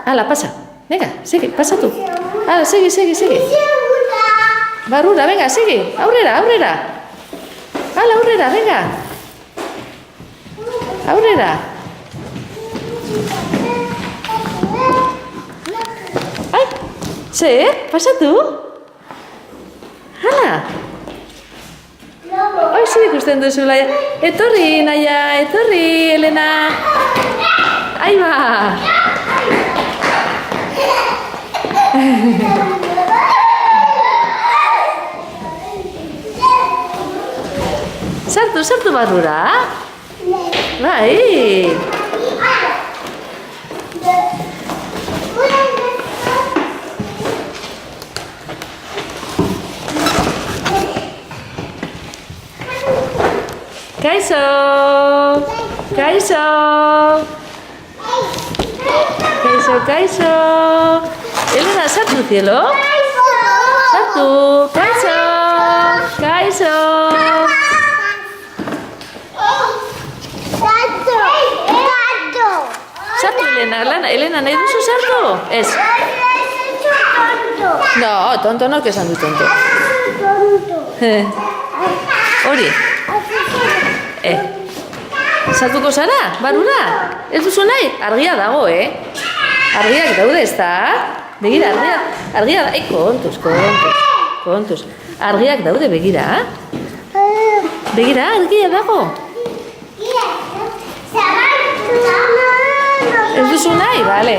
Hala, pasa. Venga, sigue, pasa tú. Hala, sigue, sigue, sigue. Barrura, venga, sigue. Aurrera, aurrera. Hala, aurrera, venga. Aurrera. Ai, zer, pasa tú. Hala. Hoi zer ikusten duzula. Etorri, Naia, etorri, Elena. Aiba. Sartu, sartu barrura. Bai. Kaixo. Kaixo. Kaixo, kaixo. Elena, sartu, cielo. Sartu. Kaixo. Kaixo. Sartu, Elena. Elena, nahi duzu sartu? Ez. No, tonto no, que esan du tonto. Hori. Sartuko zara, barura? Ez duzu nahi? Argia dago, Argiak daude, ez da? Begira, argia da. Kontuz. Argiak daude, begira. Begira, argia dago. Ez duzu nahi? Bale.